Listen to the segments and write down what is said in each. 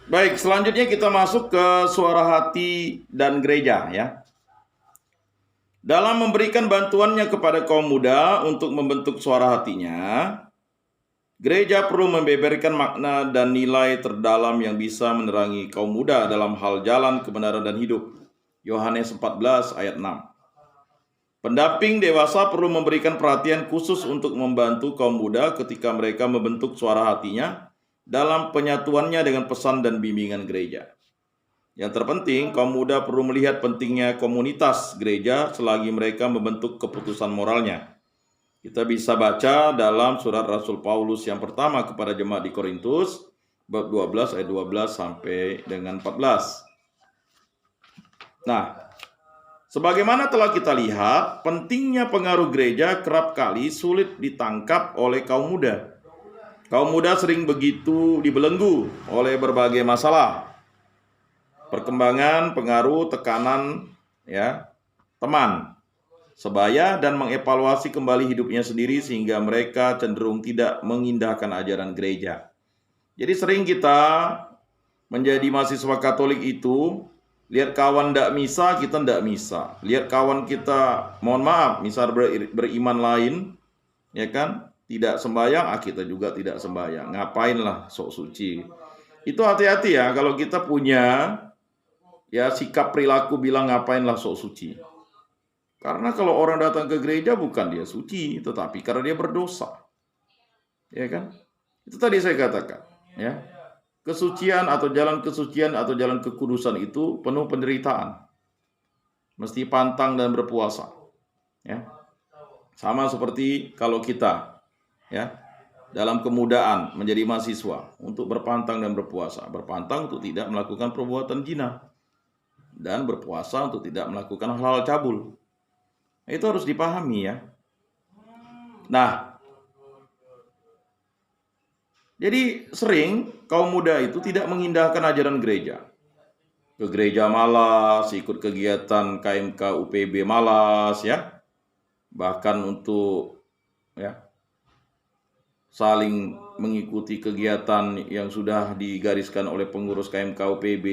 Baik, selanjutnya kita masuk ke suara hati dan gereja ya. Dalam memberikan bantuannya kepada kaum muda untuk membentuk suara hatinya, gereja perlu membeberkan makna dan nilai terdalam yang bisa menerangi kaum muda dalam hal jalan kebenaran dan hidup. Yohanes 14 ayat 6. Pendamping dewasa perlu memberikan perhatian khusus untuk membantu kaum muda ketika mereka membentuk suara hatinya dalam penyatuannya dengan pesan dan bimbingan gereja. Yang terpenting, kaum muda perlu melihat pentingnya komunitas gereja selagi mereka membentuk keputusan moralnya. Kita bisa baca dalam surat Rasul Paulus yang pertama kepada jemaat di Korintus, bab 12 ayat 12 sampai dengan 14. Nah, sebagaimana telah kita lihat, pentingnya pengaruh gereja kerap kali sulit ditangkap oleh kaum muda. Kaum muda sering begitu dibelenggu oleh berbagai masalah. Perkembangan, pengaruh, tekanan, ya, teman, sebaya dan mengevaluasi kembali hidupnya sendiri sehingga mereka cenderung tidak mengindahkan ajaran gereja. Jadi sering kita menjadi mahasiswa Katolik itu, lihat kawan ndak misa, kita ndak misa. Lihat kawan kita, mohon maaf, misal beriman lain, ya kan, tidak sembahyang, kita juga tidak sembahyang. Ngapainlah sok suci. Itu hati-hati ya, kalau kita punya ya sikap perilaku bilang ngapainlah sok suci. Karena kalau orang datang ke gereja bukan dia suci, tetapi karena dia berdosa. Ya kan? Itu tadi saya katakan, ya. Kesucian atau jalan kekudusan itu penuh penderitaan. Mesti pantang dan berpuasa, ya. Sama seperti kalau kita, ya, dalam kemudaan menjadi mahasiswa untuk berpantang dan berpuasa. Berpantang untuk tidak melakukan perbuatan zina dan berpuasa untuk tidak melakukan hal-hal cabul. Itu harus dipahami ya. Nah, jadi sering kaum muda itu tidak mengindahkan ajaran gereja. Ke gereja malas, ikut kegiatan KMK UPB malas ya. Bahkan untuk ya saling mengikuti kegiatan yang sudah digariskan oleh pengurus KMK UPB,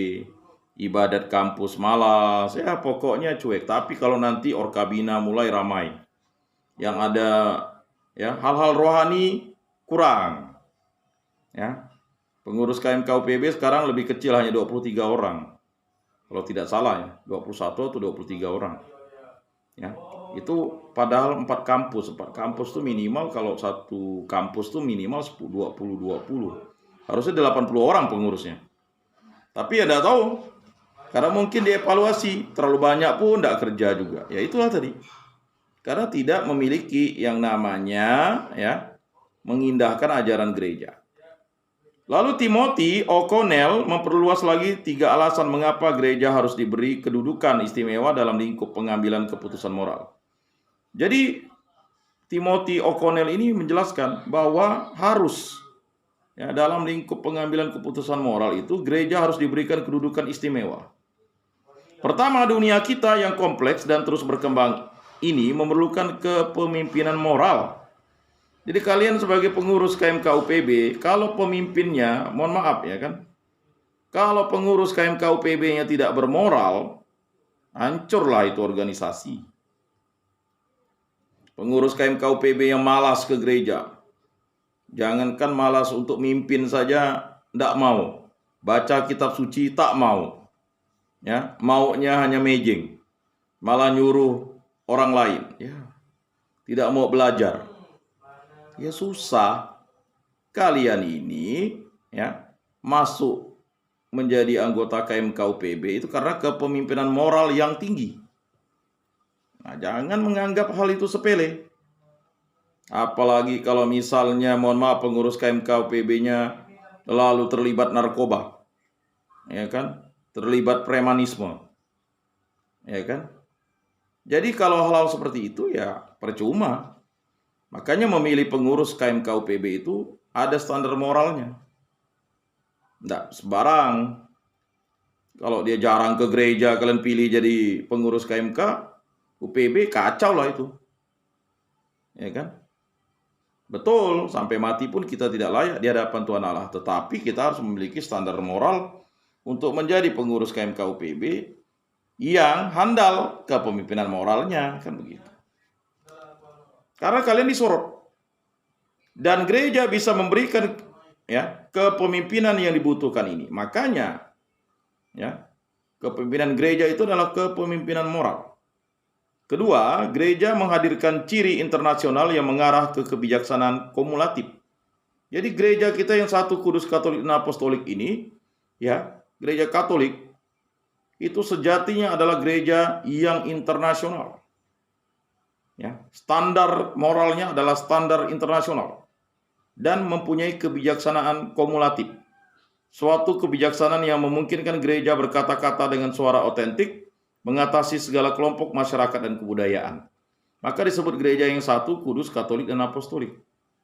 ibadat kampus malas, ya pokoknya cuek. Tapi kalau nanti Orkabina mulai ramai, yang ada ya hal-hal rohani kurang. Ya. Pengurus KMK UPB sekarang lebih kecil, hanya 23 orang. Kalau tidak salah ya, 21 atau 23 orang. Ya. Itu padahal 4 kampus. 4 kampus itu minimal, kalau satu kampus itu minimal 20-20. Harusnya 80 orang pengurusnya. Tapi ya tidak tahu. Karena mungkin dievaluasi, terlalu banyak pun tidak kerja juga. Ya itulah tadi. Karena tidak memiliki yang namanya ya mengindahkan ajaran gereja. Lalu Timothy O'Connell memperluas lagi 3 alasan mengapa gereja harus diberi kedudukan istimewa dalam lingkup pengambilan keputusan moral. Jadi Timothy O'Connell ini menjelaskan bahwa harus ya, dalam lingkup pengambilan keputusan moral itu gereja harus diberikan kedudukan istimewa. Pertama, dunia kita yang kompleks dan terus berkembang ini memerlukan kepemimpinan moral. Jadi kalian sebagai pengurus KMK UPB, kalau pemimpinnya, mohon maaf ya kan, kalau pengurus KMK UPB-nya tidak bermoral, hancurlah itu organisasi. Pengurus KMK UPB yang malas ke gereja, jangankan malas untuk mimpin saja, tidak mau. Baca kitab suci tak mau. Ya, maunya hanya mejeng, malah nyuruh orang lain. Ya, tidak mau belajar. Ya susah. Kalian ini ya masuk menjadi anggota KMK UPB itu karena kepemimpinan moral yang tinggi. Nah, jangan menganggap hal itu sepele. Apalagi kalau misalnya, mohon maaf, pengurus KMK UPB-nya lalu terlibat narkoba. Ya kan? Terlibat premanisme. Ya kan? Jadi kalau hal-hal seperti itu ya percuma. Makanya memilih pengurus KMK UPB itu ada standar moralnya. Tidak sembarang. Kalau dia jarang ke gereja, kalian pilih jadi pengurus KMK UPB, kacau lah itu. Ya kan? Betul, sampai mati pun kita tidak layak di hadapan Tuhan Allah. Tetapi kita harus memiliki standar moral untuk menjadi pengurus KMK UPB yang handal kepemimpinan moralnya, kan begitu. Karena kalian disorot. Dan gereja bisa memberikan kepemimpinan yang dibutuhkan ini. Makanya kepemimpinan gereja itu adalah kepemimpinan moral. Kedua, gereja menghadirkan ciri internasional yang mengarah ke kebijaksanaan kumulatif. Jadi gereja kita yang satu, kudus, katolik, dan apostolik ini, gereja Katolik itu sejatinya adalah gereja yang internasional. Standar moralnya adalah standar internasional dan mempunyai kebijaksanaan kumulatif. Suatu kebijaksanaan yang memungkinkan gereja berkata-kata dengan suara otentik, mengatasi segala kelompok masyarakat dan kebudayaan. Maka disebut gereja yang satu, kudus, katolik, dan apostolik.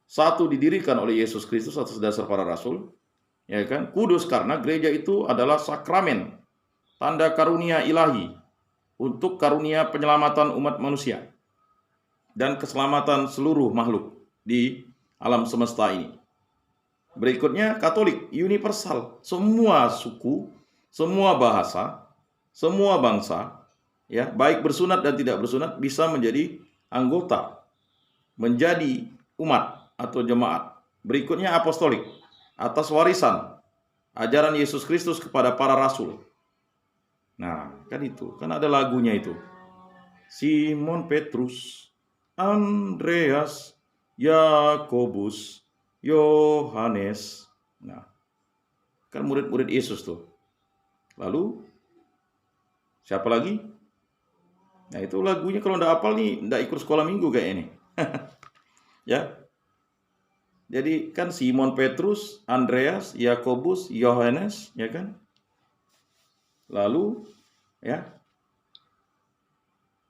Satu, didirikan oleh Yesus Kristus atas dasar para rasul. Kudus karena gereja itu adalah sakramen, tanda karunia ilahi untuk karunia penyelamatan umat manusia dan keselamatan seluruh makhluk di alam semesta ini. Berikutnya Katolik, universal. Semua suku, semua bahasa, semua bangsa, baik bersunat dan tidak bersunat, bisa menjadi anggota, menjadi umat atau jemaat. Berikutnya apostolik, atas warisan ajaran Yesus Kristus kepada para rasul. Nah, kan itu, kan ada lagunya itu. Simon Petrus, Andreas, Yakobus, Yohanes. Nah, kan murid-murid Yesus tuh. Lalu siapa lagi? Nah, itu lagunya kalau nggak hafal nih, nggak ikut sekolah minggu kayak ini. Jadi kan Simon Petrus, Andreas, Yakobus, Yohanes, kan? Lalu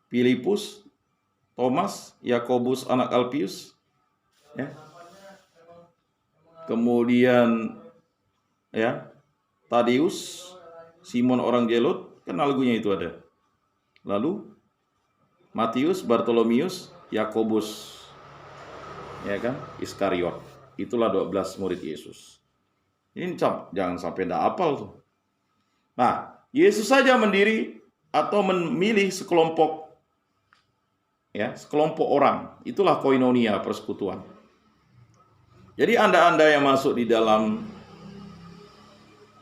Filipus, Thomas, Yakobus anak Alpius, kemudian Tadeus, Simon orang Zelot, kan lagunya itu ada. Lalu Matius, Bartolomius, Yakobus, Iskariot. Itulah 12 murid Yesus. Ini jangan sampai tidak hafal tuh. Nah, Yesus saja mendiri atau memilih sekelompok orang. Itulah koinonia, persekutuan. Jadi Anda yang masuk di dalam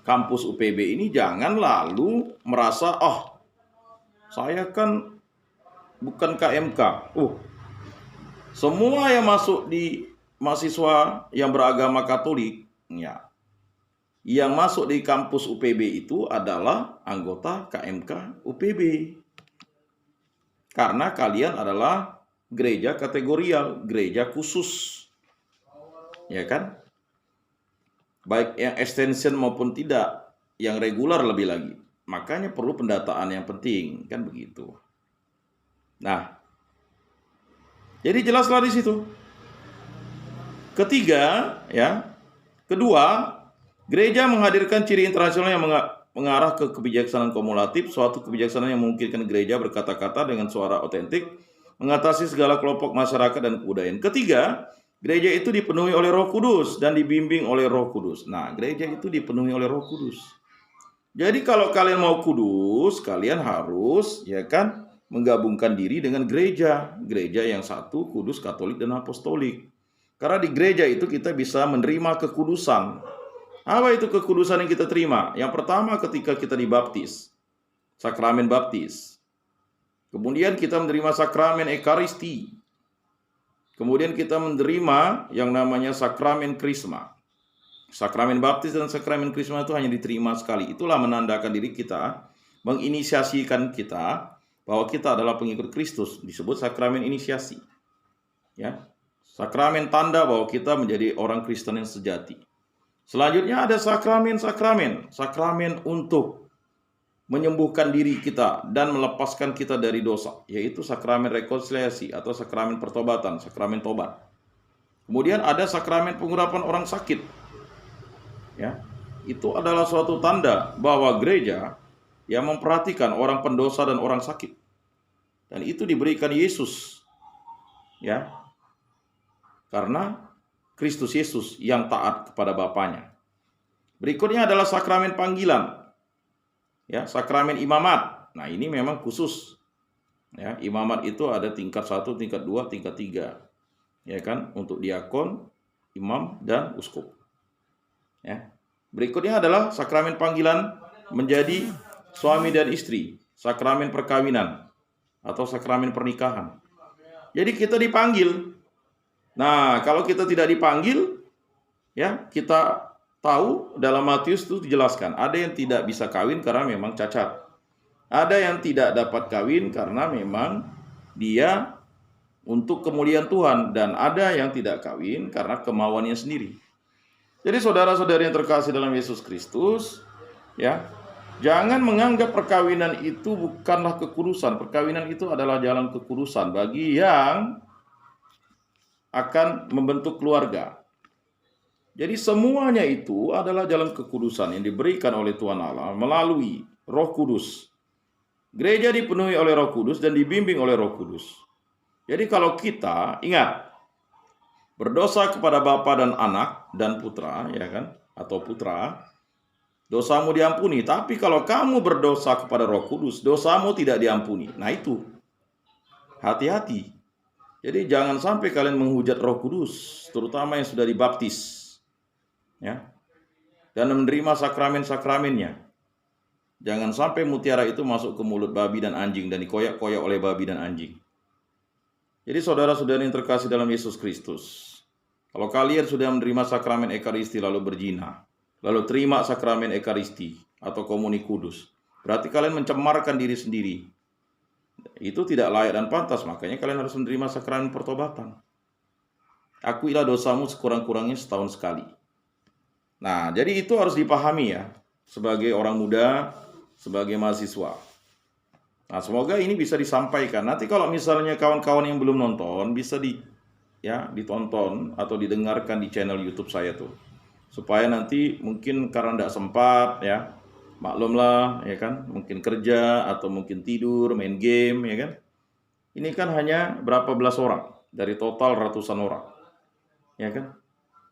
kampus UPB ini jangan lalu merasa, saya kan bukan KMK. Semua yang masuk di mahasiswa yang beragama Katolik, yang masuk di kampus UPB itu adalah anggota KMK UPB. Karena kalian adalah gereja kategorial, gereja khusus. Baik yang extension maupun tidak, yang regular lebih lagi. Makanya perlu pendataan yang penting, kan begitu. Nah, jadi jelaslah di situ. Ketiga, kedua, gereja menghadirkan ciri internasional yang mengarah ke kebijaksanaan kumulatif, suatu kebijaksanaan yang memungkinkan gereja berkata-kata dengan suara otentik, mengatasi segala kelompok masyarakat dan kebudayaan. Ketiga, gereja itu dipenuhi oleh Roh Kudus dan dibimbing oleh Roh Kudus. Nah, gereja itu dipenuhi oleh Roh Kudus. Jadi kalau kalian mau kudus, kalian harus menggabungkan diri dengan gereja yang satu, kudus, katolik, dan apostolik. Karena di gereja itu kita bisa menerima kekudusan. Apa itu kekudusan yang kita terima? Yang pertama ketika kita dibaptis, sakramen baptis. Kemudian kita menerima sakramen ekaristi. Kemudian kita menerima yang namanya sakramen krisma. Sakramen baptis dan sakramen krisma itu hanya diterima sekali. Itulah menandakan diri kita, menginisiasikan kita bahwa kita adalah pengikut Kristus. Disebut sakramen inisiasi. Sakramen tanda bahwa kita menjadi orang Kristen yang sejati. Selanjutnya ada sakramen untuk menyembuhkan diri kita dan melepaskan kita dari dosa, yaitu sakramen rekonsiliasi atau sakramen pertobatan, sakramen tobat. Kemudian ada sakramen pengurapan orang sakit. Itu adalah suatu tanda bahwa gereja yang memperhatikan orang pendosa dan orang sakit. Dan itu diberikan Yesus. Karena Kristus Yesus yang taat kepada Bapaknya. Berikutnya adalah sakramen panggilan. Ya, sakramen imamat. Nah, ini memang khusus. Ya, imamat itu ada tingkat 1, tingkat 2, tingkat 3. Ya kan? Untuk diakon, imam, dan uskup. Ya. Berikutnya adalah sakramen panggilan menjadi suami dan istri, sakramen perkawinan atau sakramen pernikahan. Jadi kita dipanggil. Nah, kalau kita tidak dipanggil, ya kita tahu dalam Matius itu dijelaskan, ada yang tidak bisa kawin karena memang cacat. Ada yang tidak dapat kawin karena memang dia untuk kemuliaan Tuhan, dan ada yang tidak kawin karena kemauannya sendiri. Jadi saudara-saudari yang terkasih dalam Yesus Kristus, ya, jangan menganggap perkawinan itu bukanlah kekudusan. Perkawinan itu adalah jalan kekudusan bagi yang akan membentuk keluarga. Jadi semuanya itu adalah jalan kekudusan yang diberikan oleh Tuhan Allah melalui Roh Kudus. Gereja dipenuhi oleh Roh Kudus dan dibimbing oleh Roh Kudus. Jadi kalau kita ingat berdosa kepada bapa dan anak dan putra, ya kan, atau putra, dosamu diampuni. Tapi kalau kamu berdosa kepada Roh Kudus, dosamu tidak diampuni. Nah itu, hati-hati. Jadi jangan sampai kalian menghujat Roh Kudus, terutama yang sudah dibaptis, ya, dan menerima sakramen-sakramennya. Jangan sampai mutiara itu masuk ke mulut babi dan anjing dan dikoyak-koyak oleh babi dan anjing. Jadi saudara-saudari yang terkasih dalam Yesus Kristus, kalau kalian sudah menerima sakramen Ekaristi lalu berzina, lalu terima sakramen Ekaristi atau komuni kudus, berarti kalian mencemarkan diri sendiri. Itu tidak layak dan pantas, makanya kalian harus menerima sakramen pertobatan. Akuilah dosamu sekurang-kurangnya setahun sekali. Nah, jadi itu harus dipahami ya, sebagai orang muda, sebagai mahasiswa. Nah, semoga ini bisa disampaikan. Nanti kalau misalnya kawan-kawan yang belum nonton, bisa ditonton atau didengarkan di channel YouTube saya tuh. Supaya nanti mungkin karena tidak sempat, ya, maklumlah, ya kan, mungkin kerja atau mungkin tidur, main game, ya kan. Ini kan hanya berapa belas orang dari total ratusan orang, ya kan.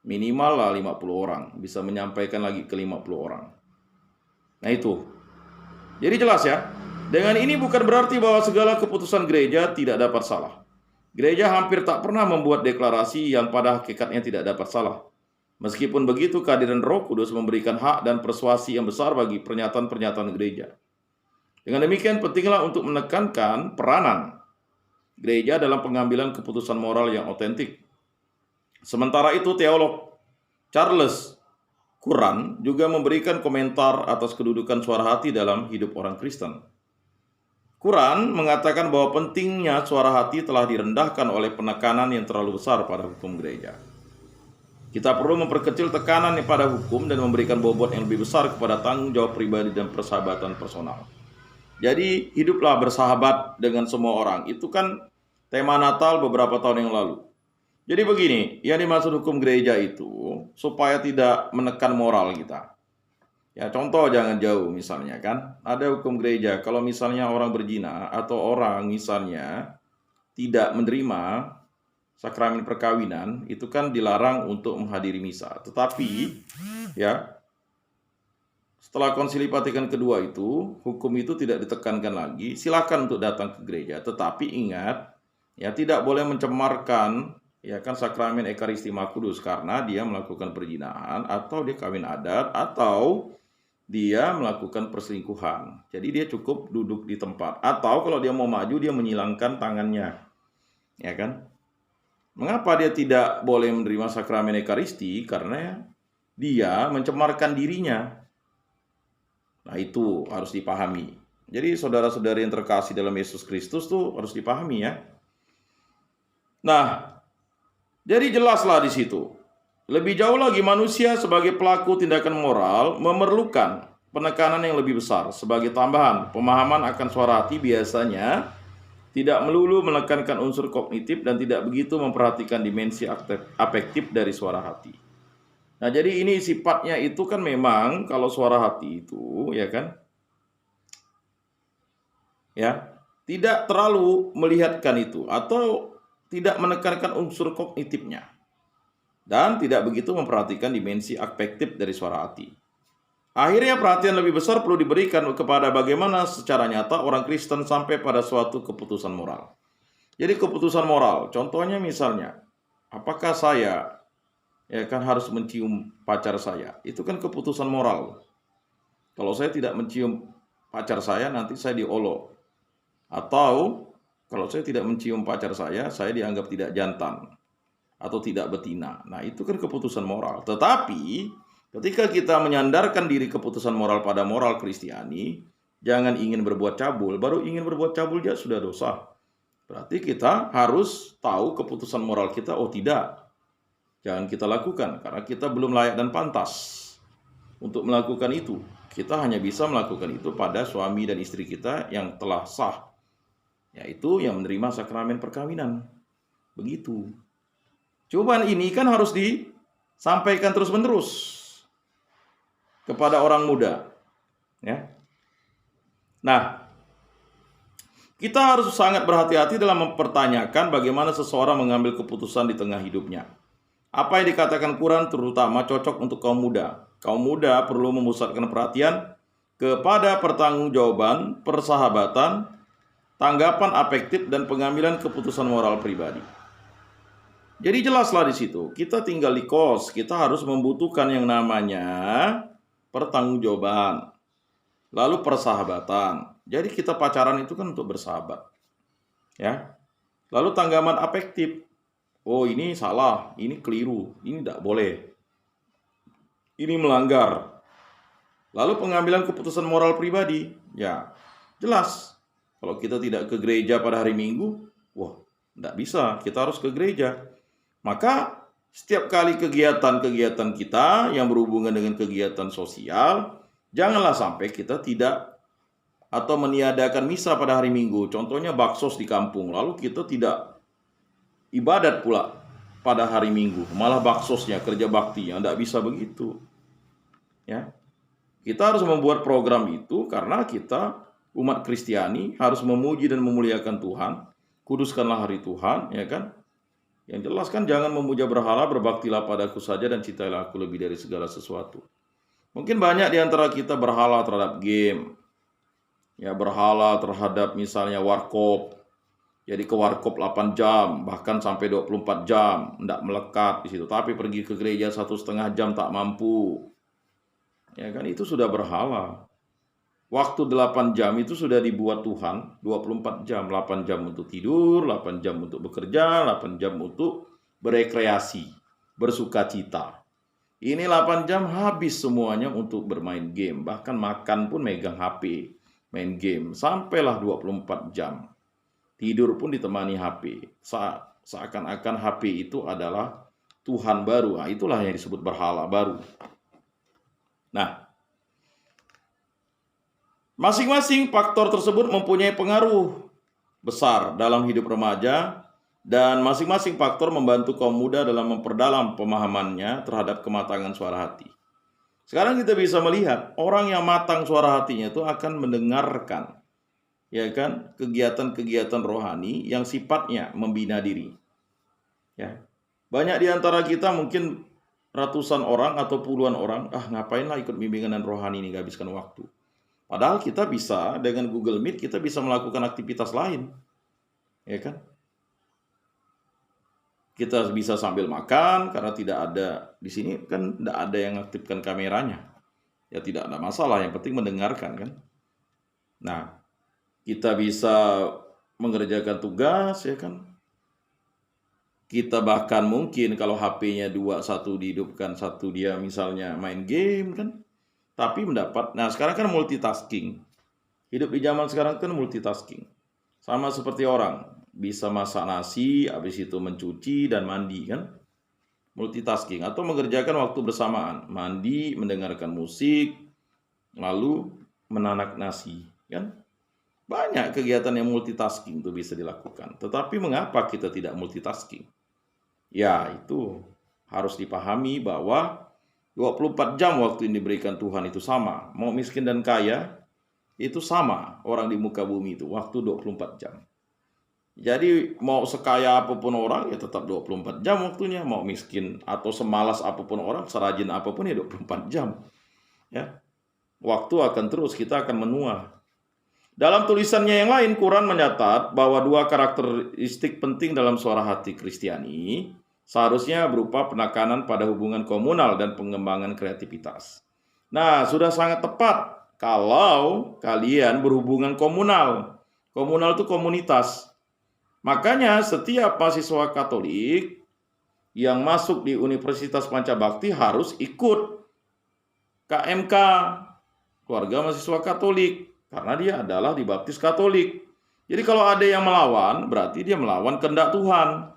Minimal lah 50 orang, bisa menyampaikan lagi ke 50 orang. Nah itu. Jadi jelas ya. Dengan ini bukan berarti bahwa segala keputusan gereja tidak dapat salah. Gereja hampir tak pernah membuat deklarasi yang pada hakikatnya tidak dapat salah. Meskipun begitu, kehadiran Roh Kudus memberikan hak dan persuasi yang besar bagi pernyataan-pernyataan gereja. Dengan demikian, pentinglah untuk menekankan peranan gereja dalam pengambilan keputusan moral yang otentik. Sementara itu, teolog Charles Curran juga memberikan komentar atas kedudukan suara hati dalam hidup orang Kristen. Curran mengatakan bahwa pentingnya suara hati telah direndahkan oleh penekanan yang terlalu besar pada hukum gereja. Kita perlu memperkecil tekanan pada hukum dan memberikan bobot yang lebih besar kepada tanggung jawab pribadi dan persahabatan personal. Jadi hiduplah bersahabat dengan semua orang. Itu kan tema Natal beberapa tahun yang lalu. Jadi begini, yang dimaksud hukum gereja itu supaya tidak menekan moral kita. Ya, contoh jangan jauh misalnya kan, ada hukum gereja kalau misalnya orang berzina atau orang misalnya tidak menerima sakramen perkawinan, itu kan dilarang untuk menghadiri misa. Tetapi ya, setelah Konsili Vatikan kedua itu, hukum itu tidak ditekankan lagi, silakan untuk datang ke gereja, tetapi ingat ya, tidak boleh mencemarkan ya kan sakramen Ekaristima Kudus karena dia melakukan perzinahan atau dia kawin adat atau dia melakukan perselingkuhan. Jadi dia cukup duduk di tempat. Atau kalau dia mau maju, dia menyilangkan tangannya. Ya kan? Mengapa dia tidak boleh menerima sakramen Ekaristi? Karena dia mencemarkan dirinya. Nah itu harus dipahami. Jadi saudara-saudari yang terkasih dalam Yesus Kristus tuh harus dipahami ya. Nah, jadi jelaslah di situ. Lebih jauh lagi, manusia sebagai pelaku tindakan moral memerlukan penekanan yang lebih besar. Sebagai tambahan, pemahaman akan suara hati biasanya tidak melulu menekankan unsur kognitif dan tidak begitu memperhatikan dimensi afektif dari suara hati. Nah, jadi ini sifatnya itu kan memang kalau suara hati itu, ya kan, ya, tidak terlalu melihatkan itu atau tidak menekankan unsur kognitifnya. dan tidak begitu memperhatikan dimensi afektif dari suara hati. Akhirnya perhatian lebih besar perlu diberikan kepada bagaimana secara nyata orang Kristen sampai pada suatu keputusan moral. Jadi keputusan moral, contohnya misalnya, apakah saya harus mencium pacar saya? Itu kan keputusan moral. Kalau saya tidak mencium pacar saya, nanti saya diolok. Atau kalau saya tidak mencium pacar saya dianggap tidak jantan atau tidak betina. Nah, itu kan keputusan moral. Tetapi ketika kita menyandarkan diri keputusan moral pada moral Kristiani, jangan ingin berbuat cabul, baru ingin berbuat cabul ya sudah dosa. Berarti kita harus tahu keputusan moral kita, oh tidak, jangan kita lakukan karena kita belum layak dan pantas untuk melakukan itu. Kita hanya bisa melakukan itu pada suami dan istri kita yang telah sah, yaitu yang menerima sakramen perkawinan. Begitu. Cobaan ini kan harus disampaikan terus-menerus kepada orang muda. Ya. Nah, kita harus sangat berhati-hati dalam mempertanyakan bagaimana seseorang mengambil keputusan di tengah hidupnya. Apa yang dikatakan Quran terutama cocok untuk kaum muda. Kaum muda perlu memusatkan perhatian kepada pertanggungjawaban, persahabatan, tanggapan afektif, dan pengambilan keputusan moral pribadi. Jadi jelaslah di situ, kita tinggal di kos, kita harus membutuhkan yang namanya pertanggungjawaban, lalu persahabatan. Jadi kita pacaran itu kan untuk bersahabat, ya. Lalu tanggapan afektif, oh ini salah, ini keliru, ini tidak boleh, ini melanggar. Lalu pengambilan keputusan moral pribadi, ya jelas. Kalau kita tidak ke gereja pada hari Minggu, wah tidak bisa, kita harus ke gereja. Maka setiap kali kegiatan-kegiatan kita yang berhubungan dengan kegiatan sosial, janganlah sampai kita tidak atau meniadakan misa pada hari Minggu. Contohnya baksos di kampung, lalu kita tidak ibadat pula pada hari Minggu, malah baksosnya kerja bakti, yang tidak bisa begitu. Ya, kita harus membuat program itu karena kita umat Kristiani harus memuji dan memuliakan Tuhan. Kuduskanlah hari Tuhan, ya kan? Yang jelas kan jangan memuja berhala, berbaktilah padaku saja dan cintailah aku lebih dari segala sesuatu. Mungkin banyak di antara kita berhala terhadap game, ya berhala terhadap misalnya warkop. Jadi ke warkop 8 jam, bahkan sampai 24 jam, tidak melekat di situ. Tapi pergi ke gereja 1,5 jam tak mampu. Ya kan itu sudah berhala. Waktu 8 jam itu sudah dibuat Tuhan, 24 jam, 8 jam untuk tidur, 8 jam untuk bekerja, 8 jam untuk berekreasi, bersuka cita. Ini 8 jam habis semuanya untuk bermain game, bahkan makan pun megang HP, main game, sampailah 24 jam. Tidur pun ditemani HP, seakan-akan HP itu adalah Tuhan baru. Nah, itulah yang disebut berhala baru. Nah, masing-masing faktor tersebut mempunyai pengaruh besar dalam hidup remaja, dan masing-masing faktor membantu kaum muda dalam memperdalam pemahamannya terhadap kematangan suara hati. Sekarang kita bisa melihat orang yang matang suara hatinya itu akan mendengarkan, ya kan, kegiatan-kegiatan rohani yang sifatnya membina diri. Ya, banyak di antara kita mungkin ratusan orang atau puluhan orang, ngapainlah ikut bimbingan rohani ini, habiskan waktu. Padahal kita bisa dengan Google Meet, kita bisa melakukan aktivitas lain, ya kan? Kita bisa sambil makan karena tidak ada di sini kan tidak ada yang aktifkan kameranya, ya tidak ada masalah. Yang penting mendengarkan kan. Nah, kita bisa mengerjakan tugas, ya kan? Kita bahkan mungkin kalau HP-nya 2, satu dihidupkan, satu dia misalnya main game kan. Tapi nah sekarang kan multitasking. Hidup di zaman sekarang kan multitasking. Sama seperti orang, bisa masak nasi, habis itu mencuci dan mandi kan. Multitasking, atau mengerjakan waktu bersamaan. Mandi, mendengarkan musik, lalu menanak nasi kan. Banyak kegiatan yang multitasking itu bisa dilakukan. Tetapi mengapa kita tidak multitasking? Ya, itu harus dipahami bahwa 24 jam waktu yang diberikan Tuhan itu sama. Mau miskin dan kaya, itu sama orang di muka bumi itu, waktu 24 jam. Jadi mau sekaya apapun orang ya tetap 24 jam waktunya, mau miskin atau semalas apapun orang, serajin apapun ya 24 jam. Ya. Waktu akan terus, kita akan menua. Dalam tulisannya yang lain, Quran mencatat bahwa dua karakteristik penting dalam suara hati Kristiani seharusnya berupa penekanan pada hubungan komunal dan pengembangan kreativitas. Nah, sudah sangat tepat kalau kalian berhubungan komunal. Komunal itu komunitas. Makanya setiap mahasiswa Katolik yang masuk di Universitas Pancabakti harus ikut KMK, keluarga mahasiswa Katolik, karena dia adalah dibaptis Katolik. Jadi kalau ada yang melawan, berarti dia melawan kehendak Tuhan.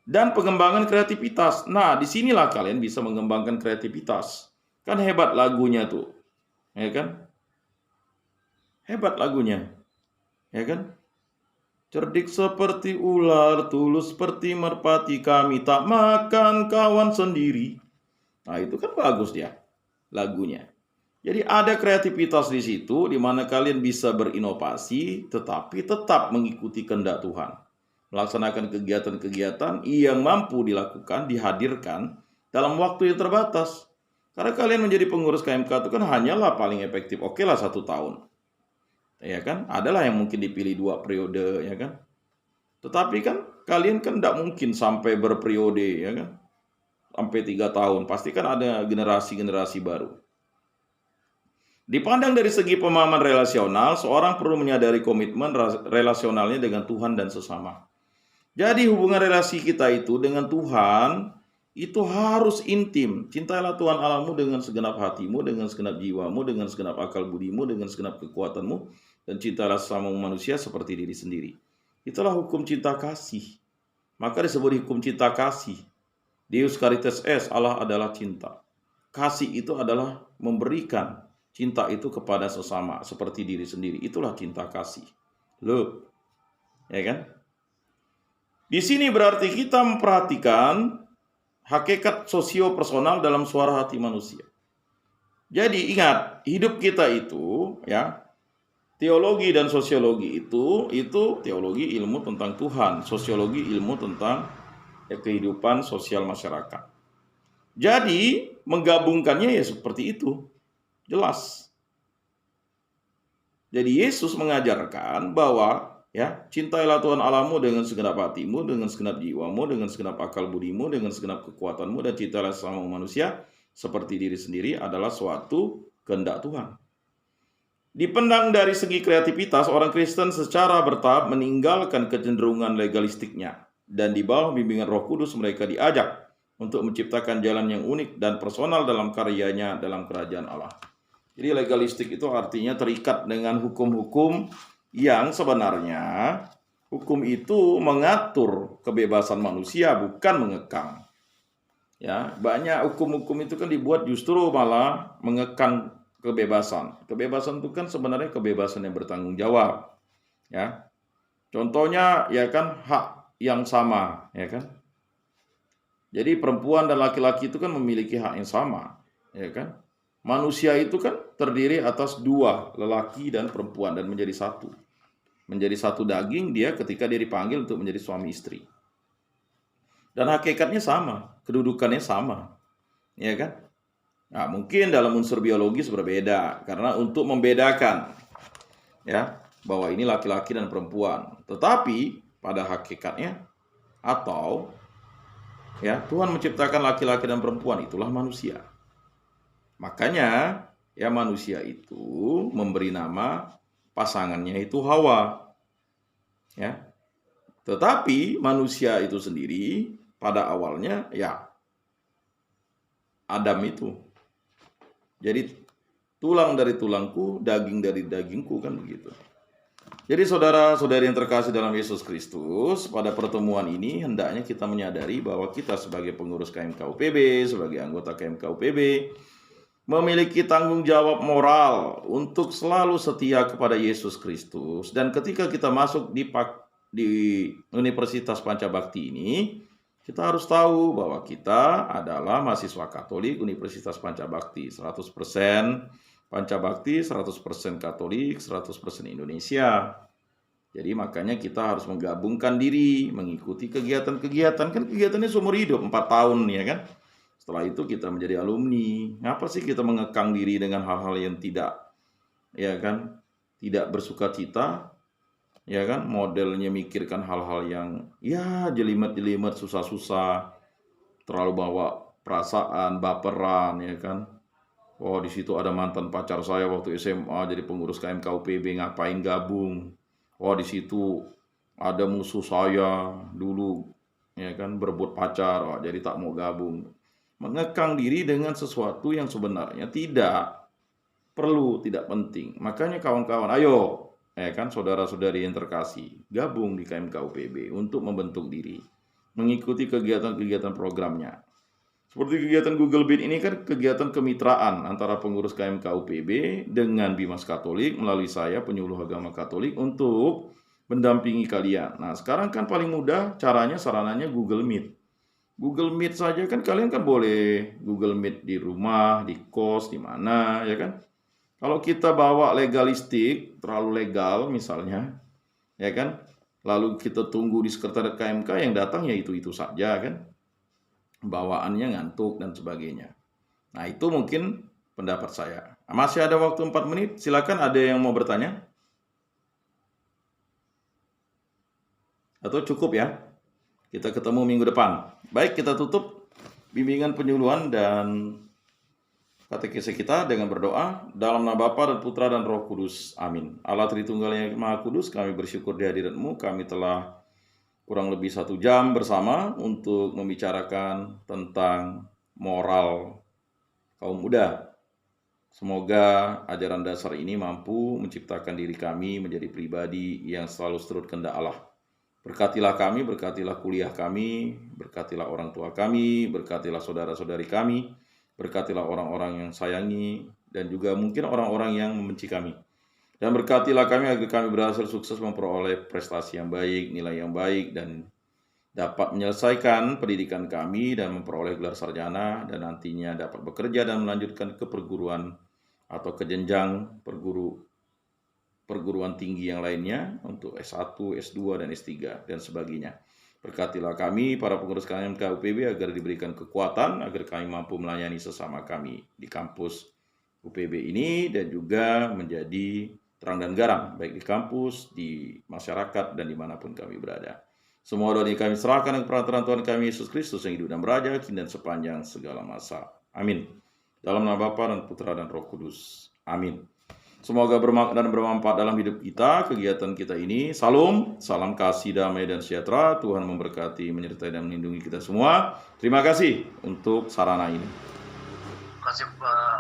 Dan pengembangan kreativitas. Nah, disinilah kalian bisa mengembangkan kreativitas. Kan hebat lagunya tuh. Ya kan? Hebat lagunya. Ya kan? Cerdik seperti ular, tulus seperti merpati, kami tak makan kawan sendiri. Nah, itu kan bagus dia lagunya. Jadi ada kreativitas di situ di mana kalian bisa berinovasi tetapi tetap mengikuti kehendak Tuhan. Melaksanakan kegiatan-kegiatan yang mampu dilakukan, dihadirkan dalam waktu yang terbatas. Karena kalian menjadi pengurus KMK itu kan hanyalah paling efektif, oke lah 1 tahun. Ya kan? Adalah yang mungkin dipilih 2 periode, ya kan? Tetapi kan kalian kan tidak mungkin sampai berperiode, ya kan? Sampai 3 tahun. Pasti kan ada generasi-generasi baru. Dipandang dari segi pemahaman relasional, seorang perlu menyadari komitmen relasionalnya dengan Tuhan dan sesama. Jadi hubungan relasi kita itu dengan Tuhan itu harus intim. Cintailah Tuhan Allahmu dengan segenap hatimu, dengan segenap jiwamu, dengan segenap akal budimu, dengan segenap kekuatanmu, dan cintailah sesama manusia seperti diri sendiri. Itulah hukum cinta kasih. Maka disebut hukum cinta kasih. Deus Caritas Est, Allah adalah cinta. Kasih itu adalah memberikan. Cinta itu kepada sesama seperti diri sendiri. Itulah cinta kasih. Loh. Ya kan? Di sini berarti kita memperhatikan hakikat sosio-personal dalam suara hati manusia. Jadi ingat, hidup kita itu ya, teologi dan sosiologi itu teologi ilmu tentang Tuhan, sosiologi ilmu tentang kehidupan sosial masyarakat. Jadi menggabungkannya ya seperti itu. Jelas. Jadi Yesus mengajarkan bahwa ya, cintailah Tuhan Allahmu dengan segenap hatimu, dengan segenap jiwamu, dengan segenap akal budimu, dengan segenap kekuatanmu, dan cintailah sesama manusia seperti diri sendiri adalah suatu kehendak Tuhan. Dipandang dari segi kreativitas, orang Kristen secara bertahap meninggalkan kecenderungan legalistiknya, dan di bawah bimbingan Roh Kudus mereka diajak untuk menciptakan jalan yang unik dan personal dalam karyanya dalam kerajaan Allah. Jadi legalistik itu artinya terikat dengan hukum-hukum yang sebenarnya hukum itu mengatur kebebasan manusia, bukan mengekang. Ya, banyak hukum-hukum itu kan dibuat justru malah mengekang kebebasan. Kebebasan itu kan sebenarnya kebebasan yang bertanggung jawab. Ya. Contohnya ya kan hak yang sama, ya kan? Jadi perempuan dan laki-laki itu kan memiliki hak yang sama, ya kan? Manusia itu kan terdiri atas 2, lelaki dan perempuan, dan menjadi satu. Menjadi satu daging dia ketika dia dipanggil untuk menjadi suami istri. Dan hakikatnya sama, kedudukannya sama. Ya kan? Nah, mungkin dalam unsur biologis berbeda, karena untuk membedakan ya, bahwa ini laki-laki dan perempuan. Tetapi pada hakikatnya atau ya, Tuhan menciptakan laki-laki dan perempuan, itulah manusia. Makanya ya manusia itu memberi nama pasangannya itu Hawa. Ya. Tetapi manusia itu sendiri pada awalnya ya Adam itu. Jadi tulang dari tulangku, daging dari dagingku, kan begitu. Jadi saudara-saudari yang terkasih dalam Yesus Kristus, pada pertemuan ini hendaknya kita menyadari bahwa kita sebagai pengurus KMKUPB, sebagai anggota KMKUPB, memiliki tanggung jawab moral untuk selalu setia kepada Yesus Kristus. Dan ketika kita masuk di Universitas Pancabakti ini, kita harus tahu bahwa kita adalah mahasiswa Katolik Universitas Pancabakti, 100% Pancabakti, 100% Katolik, 100% Indonesia. Jadi makanya kita harus menggabungkan diri, mengikuti kegiatan-kegiatan. Kan kegiatannya seumur hidup, 4 tahun ya kan. Setelah itu kita menjadi alumni. Ngapa sih kita mengekang diri dengan hal-hal yang tidak, ya kan, tidak bersukacita, ya kan, modelnya mikirkan hal-hal yang ya jelimet-jelimet, susah-susah, terlalu bawa perasaan, baperan, ya kan. Oh, di situ ada mantan pacar saya waktu SMA jadi pengurus KMKUPB, ngapain gabung? Oh, di situ ada musuh saya dulu, ya kan, berebut pacar, oh, jadi tak mau gabung. Mengekang diri dengan sesuatu yang sebenarnya tidak perlu, tidak penting. Makanya kawan-kawan, ayo, ya kan, saudara-saudari yang terkasih, gabung di KMKUPB untuk membentuk diri, mengikuti kegiatan-kegiatan programnya. Seperti kegiatan Google Meet ini kan kegiatan kemitraan antara pengurus KMKUPB dengan Bimas Katolik melalui saya, penyuluh agama Katolik, untuk mendampingi kalian. Nah, sekarang kan paling mudah caranya, sarananya Google Meet. Google Meet saja kan kalian kan boleh Google Meet di rumah, di kos, di mana, ya kan? Kalau kita bawa legalistik, terlalu legal misalnya, ya kan? Lalu kita tunggu di sekretariat KMK, yang datang ya itu-itu saja kan? Bawaannya ngantuk dan sebagainya. Nah, itu mungkin pendapat saya. Masih ada waktu 4 menit, silakan ada yang mau bertanya? Atau cukup ya? Kita ketemu minggu depan. Baik, kita tutup bimbingan penyuluhan dan katekese kita dengan berdoa dalam nama Bapa dan Putra dan Roh Kudus. Amin. Allah Tritunggal yang Maha Kudus, kami bersyukur di hadirat-Mu. Kami telah kurang lebih 1 jam bersama untuk membicarakan tentang moral kaum muda. Semoga ajaran dasar ini mampu menciptakan diri kami menjadi pribadi yang selalu seturut kehendak Allah. Berkatilah kami, berkatilah kuliah kami, berkatilah orang tua kami, berkatilah saudara-saudari kami, berkatilah orang-orang yang sayangi, dan juga mungkin orang-orang yang membenci kami. Dan berkatilah kami agar kami berhasil sukses memperoleh prestasi yang baik, nilai yang baik, dan dapat menyelesaikan pendidikan kami dan memperoleh gelar sarjana, dan nantinya dapat bekerja dan melanjutkan ke perguruan atau ke jenjang perguruan tinggi yang lainnya untuk S1, S2, dan S3, dan sebagainya. Berkatilah kami, para pengurus KMKUPB, agar diberikan kekuatan, agar kami mampu melayani sesama kami di kampus UPB ini, dan juga menjadi terang dan garam, baik di kampus, di masyarakat, dan dimanapun kami berada. Semua doa ini kami serahkan ke peraturan Tuhan kami Yesus Kristus yang hidup dan beraja, kini dan sepanjang segala masa. Amin. Dalam nama Bapa dan Putra dan Roh Kudus. Amin. Semoga bermakna dan bermanfaat dalam hidup kita, kegiatan kita ini. Salam kasih, damai, dan sejahtera. Tuhan memberkati, menyertai, dan melindungi kita semua. Terima kasih untuk sarana ini. Terima kasih Pak